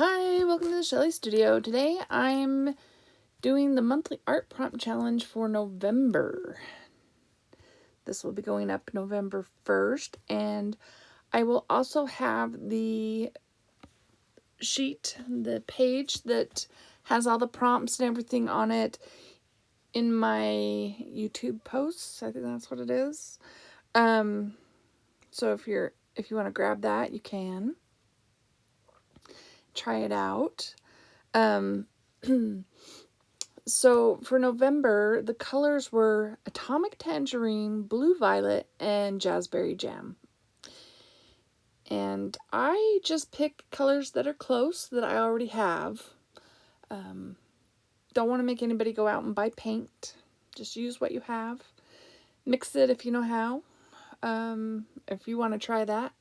Hi, welcome to the Shelley Studio. Today I'm doing the monthly art prompt challenge for November. This will be going up November 1st, and I will also have the sheet, the page that has all the prompts and everything on it in my YouTube posts. I think that's what it is. So if you want to grab that, you can try it out. So for November, the colors were Atomic Tangerine, Blue Violet, and Jazzberry Jam. And I just pick colors that are close, that I already have. Don't want to make anybody go out and buy paint. Just use what you have. Mix it if you know how. If you want to try that.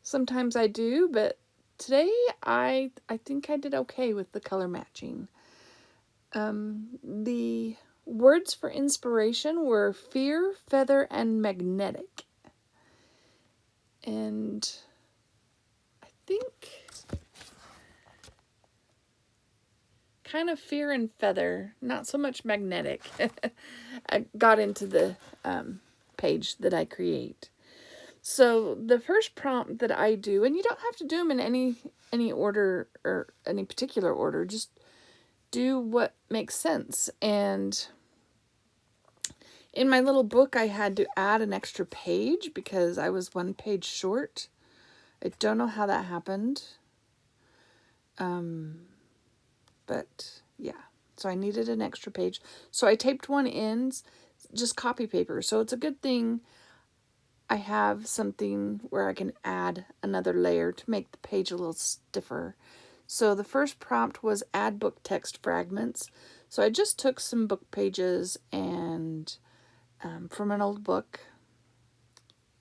Sometimes I do, but today I think I did okay with the color matching. The words for inspiration were fear, feather, and magnetic. And I think kind of fear and feather, not so much magnetic. I got into the page that I create. So the first prompt that I do, and you don't have to do them in any order or any particular order, just do what makes sense. And in my little book, I had to add an extra page because I was one page short. I don't know how that happened. But yeah, so I needed an extra page. So I taped one in, just copy paper. So it's a good thing I have something where I can add another layer to make the page a little stiffer. So the first prompt was add book text fragments. So I just took some book pages and from an old book.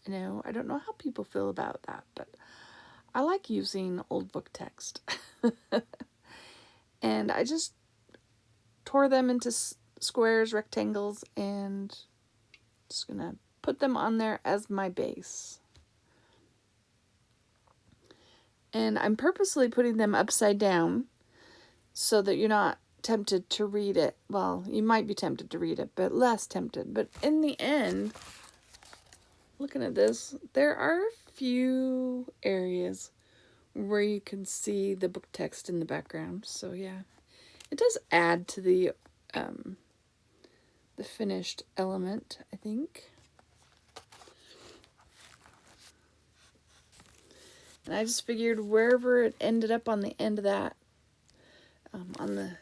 You know, I don't know how people feel about that, but I like using old book text. And I just tore them into squares, rectangles, and just gonna put them on there as my base. And I'm purposely putting them upside down so that you're not tempted to read it. Well, you might be tempted to read it, but less tempted. But in the end, looking at this, there are a few areas where you can see the book text in the background. So yeah, it does add to the finished element, I think. And I just figured wherever it ended up on the end of that, on the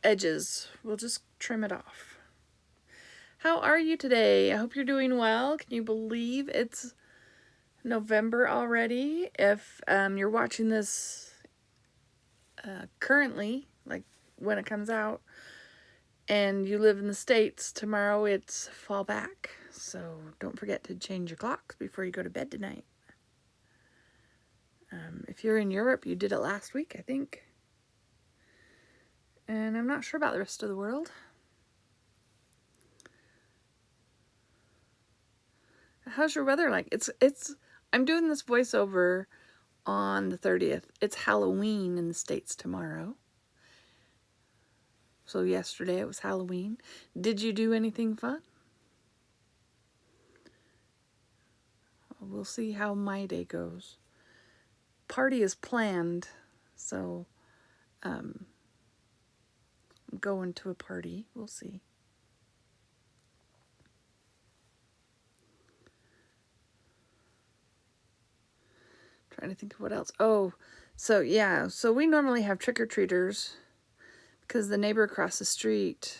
edges, we'll just trim it off. How are you today? I hope you're doing well. Can you believe it's November already? If you're watching this currently, like when it comes out, and you live in the States, tomorrow it's fall back. So don't forget to change your clocks before you go to bed tonight. If you're in Europe, you did it last week, I think. And I'm not sure about the rest of the world. How's your weather like? I'm doing this voiceover on the 30th. It's Halloween in the States tomorrow. So yesterday it was Halloween. Did you do anything fun? We'll see how my day goes. Party is planned, so I'm going to a party. We'll see. Trying to think of what else. Oh, so yeah, so we normally have trick-or-treaters because the neighbor across the street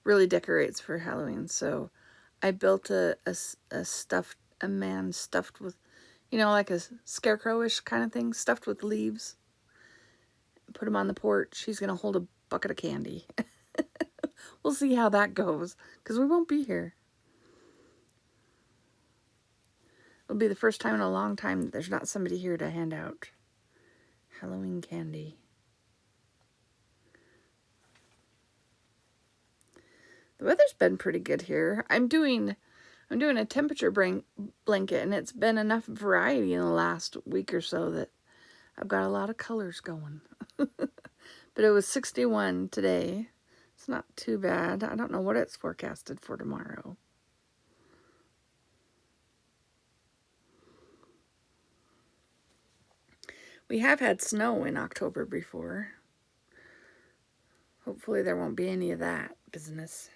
really decorates for Halloween. So I built a man stuffed with, you know, like a scarecrow-ish kind of thing, stuffed with leaves. Put him on the porch. He's going to hold a bucket of candy. We'll see how that goes because we won't be here. It'll be the first time in a long time that there's not somebody here to hand out Halloween candy. The weather's been pretty good here. I'm doing I'm doing a temperature blanket, and it's been enough variety in the last week or so that I've got a lot of colors going. But it was 61 today. It's not too bad. I don't know what it's forecasted for tomorrow. We have had snow in October before. Hopefully there won't be any of that business.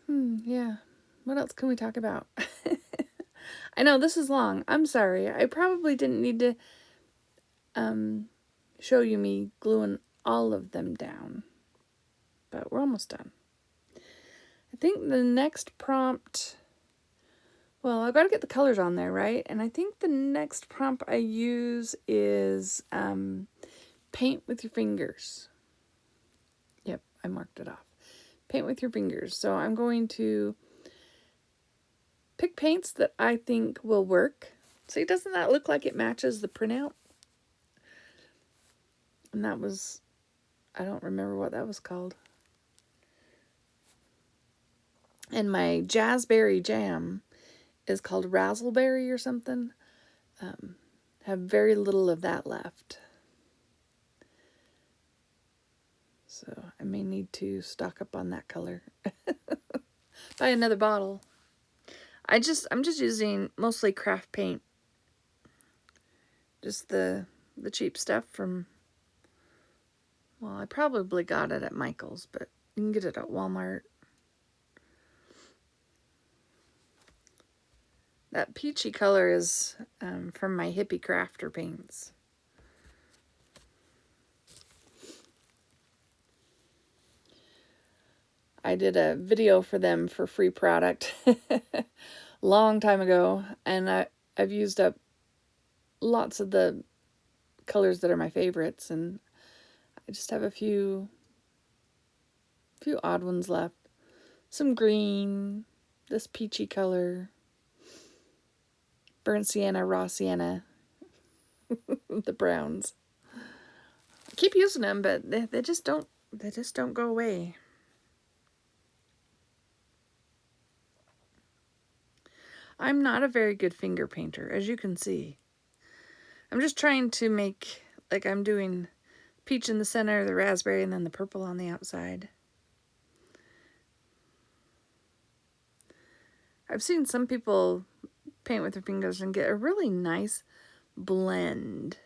Yeah. What else can we talk about? I know this is long. I'm sorry. I probably didn't need to show you me gluing all of them down. But we're almost done. I think the next prompt, well, I've got to get the colors on there, right? And I think the next prompt I use is paint with your fingers. Yep, I marked it off. Paint with your fingers. So I'm going to pick paints that I think will work. See, doesn't that look like it matches the printout? And that was, I don't remember what that was called. And my Jazzberry jam is called Razzleberry or something. Have very little of that left. So I may need to stock up on that color. Buy another bottle. I'm just using mostly craft paint. Just the cheap stuff from, well, I probably got it at Michael's, but you can get it at Walmart. That peachy color is from my Hippie Crafter paints. I did a video for them for free product long time ago, and I've used up lots of the colors that are my favorites, and I just have a few odd ones left. Some green, this peachy color, burnt sienna, raw sienna, the browns. I keep using them, but they just don't go away. I'm not a very good finger painter, as you can see. I'm just trying to make, like I'm doing peach in the center, the raspberry, and then the purple on the outside. I've seen some people paint with their fingers and get a really nice blend.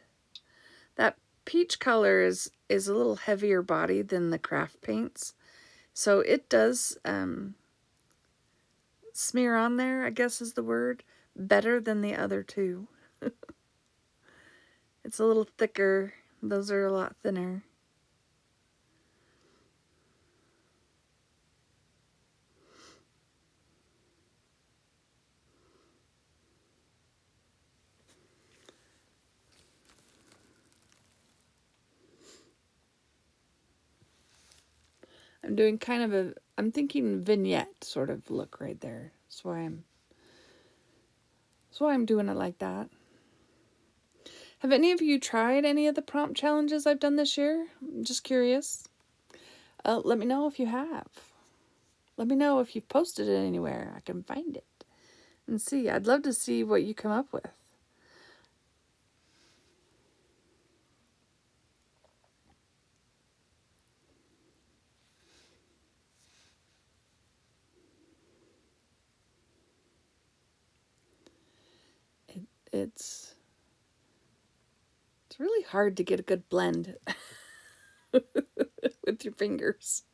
That peach color is a little heavier body than the craft paints, so it does smear on there, I guess is the word, better than the other two. It's a little thicker. Those are a lot thinner. I'm doing kind of I'm thinking vignette sort of look right there. That's why I'm doing it like that. Have any of you tried any of the prompt challenges I've done this year? I'm just curious. Let me know if you have. Let me know if you've posted it anywhere. I can find it and see. I'd love to see what you come up with. It's really hard to get a good blend with your fingers.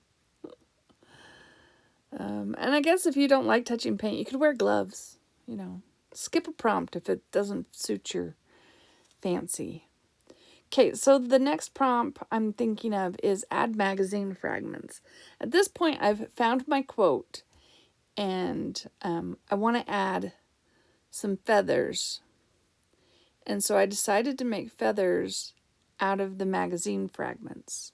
And I guess if you don't like touching paint, you could wear gloves. You know, skip a prompt if it doesn't suit your fancy. Okay, so the next prompt I'm thinking of is add magazine fragments. At this point, I've found my quote, and I want to add some feathers. And so I decided to make feathers out of the magazine fragments.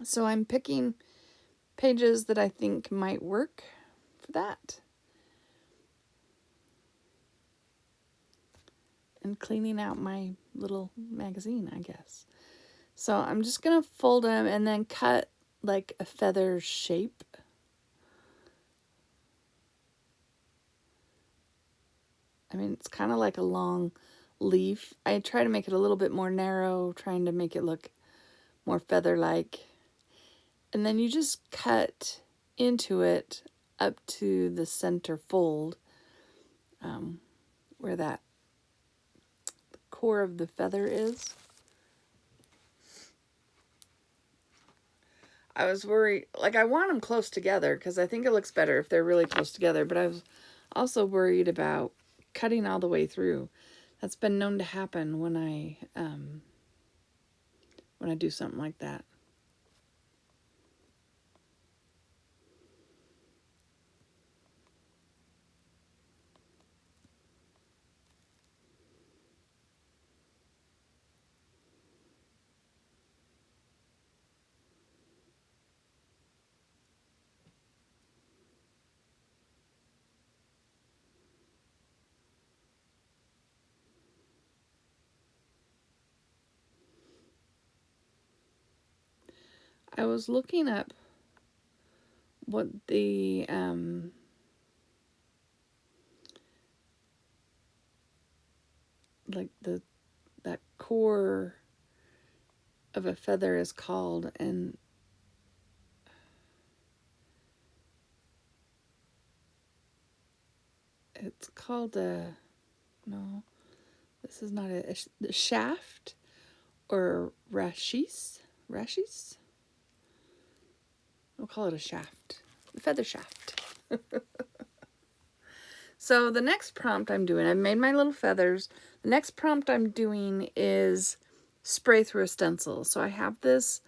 So I'm picking pages that I think might work for that. and cleaning out my little magazine, I guess. So I'm just going to fold them and then cut like a feather shape. I mean, it's kind of like a long leaf. I try to make it a little bit more narrow, trying to make it look more feather-like. And then you just cut into it up to the center fold, where that core of the feather is. I was worried, like I want them close together because I think it looks better if they're really close together, but I was also worried about cutting all the way through. That's been known to happen when I do something like that. I was looking up what the that core of a feather is called, and it's called no, this is not a shaft or rachis. We'll call it a shaft, a feather shaft. So the next prompt I'm doing, I've made my little feathers. The next prompt I'm doing is spray through a stencil. So I have this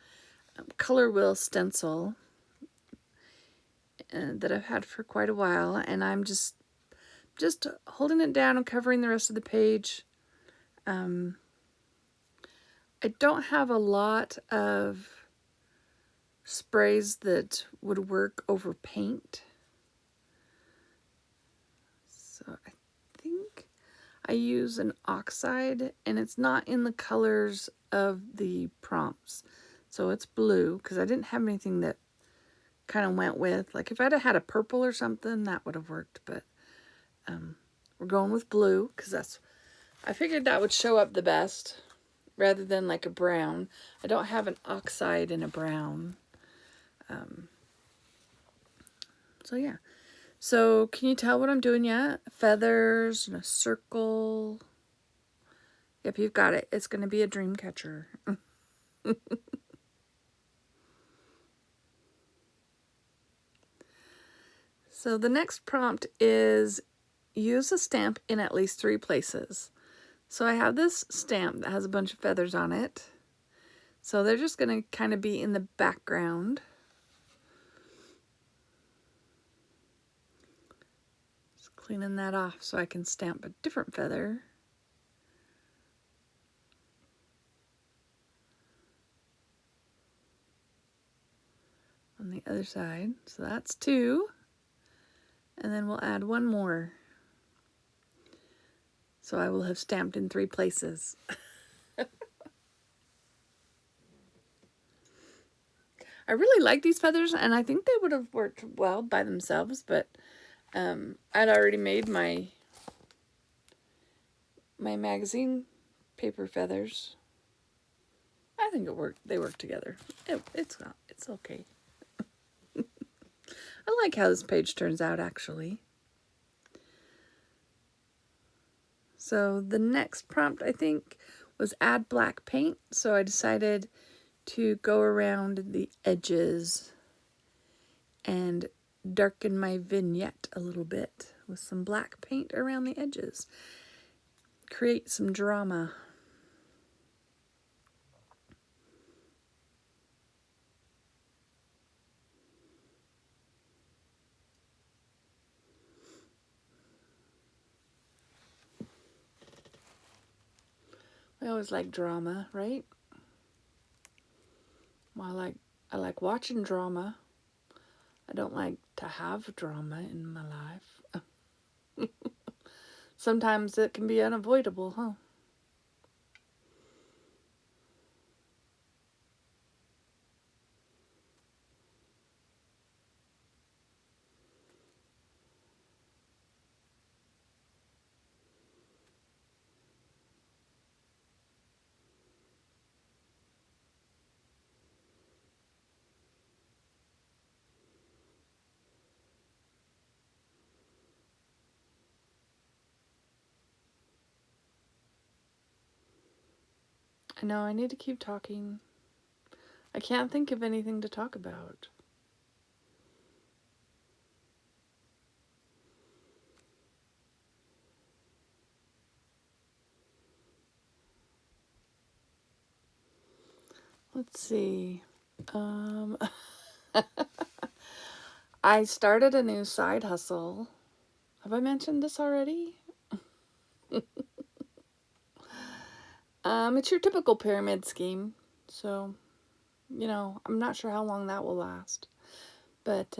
color wheel stencil that I've had for quite a while, and I'm just holding it down and covering the rest of the page. I don't have a lot of sprays that would work over paint. So I think I use an oxide, and it's not in the colors of the prompts. So it's blue, because I didn't have anything that kind of went with. Like if I'd have had a purple or something, that would have worked. But we're going with blue, because I figured that would show up the best, rather than like a brown. I don't have an oxide in a brown. So yeah. So can you tell what I'm doing yet? Feathers and a circle. Yep, you've got it. It's going to be a dream catcher. So the next prompt is use a stamp in at least 3 places. So I have this stamp that has a bunch of feathers on it. So they're just going to kind of be in the background. Just cleaning that off so I can stamp a different feather. On the other side. So that's 2. And then we'll add 1 more. So I will have stamped in 3 places. I really like these feathers, and I think they would have worked well by themselves, but I'd already made my magazine paper feathers. I think it worked. They work together. It's okay. I like how this page turns out, actually. So the next prompt, I think, was add black paint. So I decided to go around the edges and darken my vignette a little bit with some black paint around the edges. Create some drama. I always like drama, right? Well, I like watching drama. I don't like to have drama in my life. Sometimes it can be unavoidable, huh? I know, I need to keep talking. I can't think of anything to talk about. Let's see. I started a new side hustle. Have I mentioned this already? It's your typical pyramid scheme. So, I'm not sure how long that will last. But,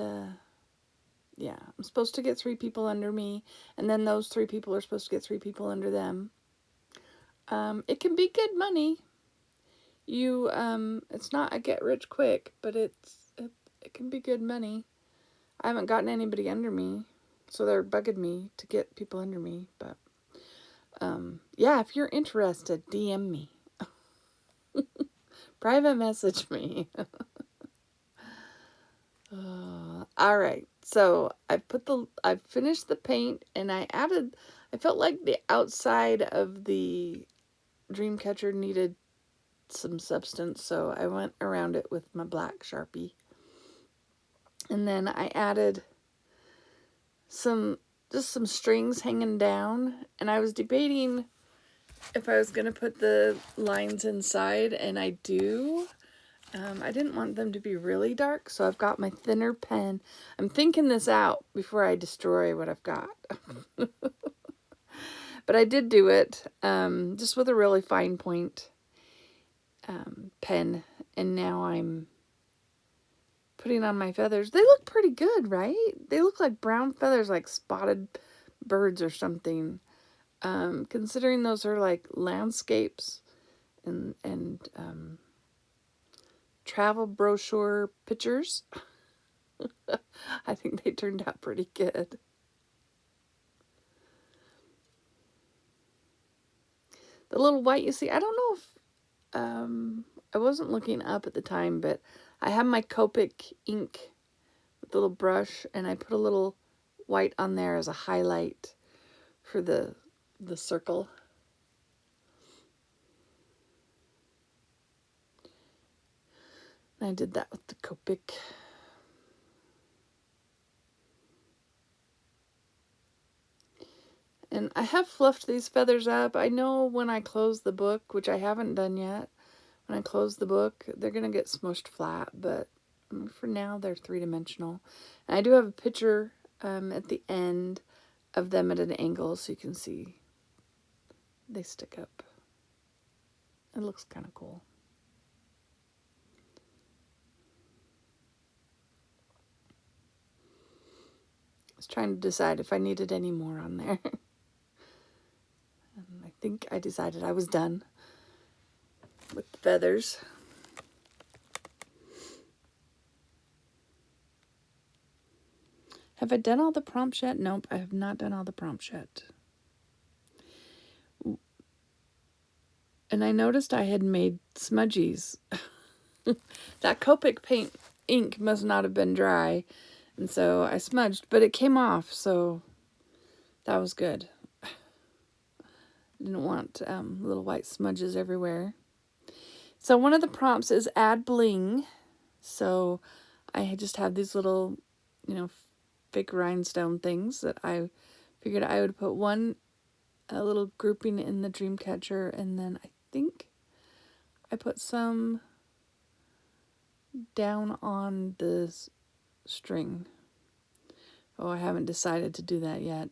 yeah, I'm supposed to get 3 people under me, and then those 3 people are supposed to get 3 people under them. It can be good money. It's not a get rich quick, but it can be good money. I haven't gotten anybody under me, so they're bugging me to get people under me. But, yeah, if you're interested, DM me. Private message me. All right. So I finished the paint, and I felt like the outside of the dream catcher needed some substance, so I went around it with my black Sharpie. And then I added some strings hanging down, and I was debating if I was going to put the lines inside, and I do. I didn't want them to be really dark, so I've got my thinner pen. I'm thinking this out before I destroy what I've got. But I did do it just with a really fine point pen, and now I'm putting on my feathers. They look pretty good, right? They look like brown feathers, like spotted birds or something. Considering those are like landscapes and travel brochure pictures, I think they turned out pretty good. The little white you see, I don't know if I wasn't looking up at the time, but I have my Copic ink with the little brush, and I put a little white on there as a highlight for the circle. And I did that with the Copic. And I have fluffed these feathers up. I know when I close the book, which I haven't done yet, when I close the book, they're going to get smushed flat, but for now, they're 3-dimensional. And I do have a picture at the end of them at an angle, so you can see they stick up. It looks kind of cool. I was trying to decide if I needed any more on there. And I think I decided I was done with the feathers. Have I done all the prompts yet? Nope, I have not done all the prompts yet. And I noticed I had made smudgies. That Copic paint ink must not have been dry. And so I smudged, but it came off, so that was good. Didn't want little white smudges everywhere. So one of the prompts is add bling. So I just have these little, fake rhinestone things that I figured I would put a little grouping in the dream catcher, and then I think I put some down on the string. Oh, I haven't decided to do that yet.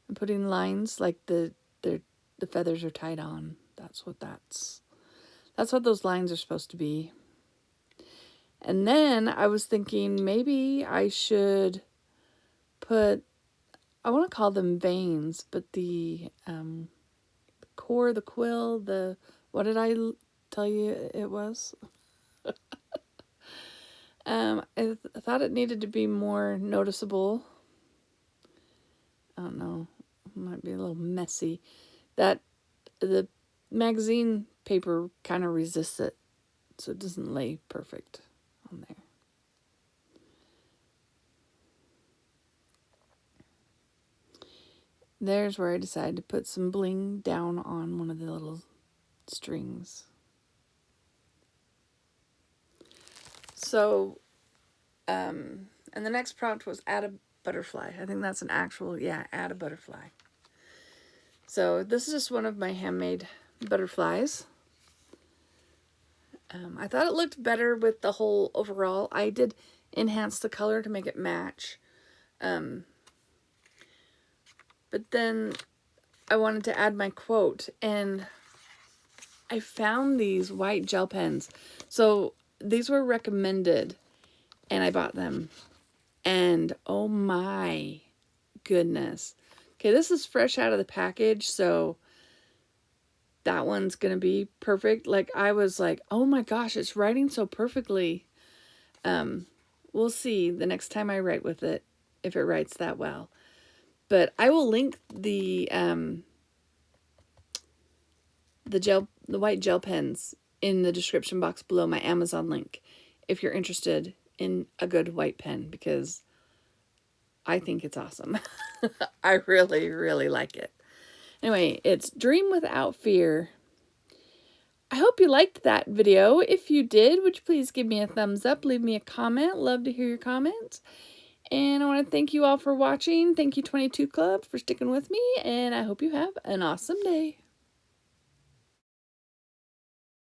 I'm putting lines like the feathers are tied on. That's what those lines are supposed to be. And then I was thinking maybe I should put, I want to call them veins, but the core, the quill, what did I tell you it was? I thought it needed to be more noticeable. I don't know. It might be a little messy. That the magazine paper kind of resists it, so it doesn't lay perfect on there. There's where I decided to put some bling down on one of the little strings. So, and the next prompt was add a butterfly. I think that's an actual, yeah, add a butterfly. So this is just one of my handmade butterflies. I thought it looked better with the whole overall. I did enhance the color to make it match. But then I wanted to add my quote, and I found these white gel pens. So these were recommended, and I bought them. And oh my goodness. Okay, this is fresh out of the package, so that one's going to be perfect. Like, I was like, oh my gosh, it's writing so perfectly. We'll see the next time I write with it, if it writes that well. But I will link the white gel pens in the description box below, my Amazon link, if you're interested in a good white pen, because I think it's awesome. I really, really like it. Anyway, it's Dream Without Fear. I hope you liked that video. If you did, would you please give me a thumbs up, leave me a comment. Love to hear your comments. And I want to thank you all for watching. Thank you, 22 Club, for sticking with me, and I hope you have an awesome day.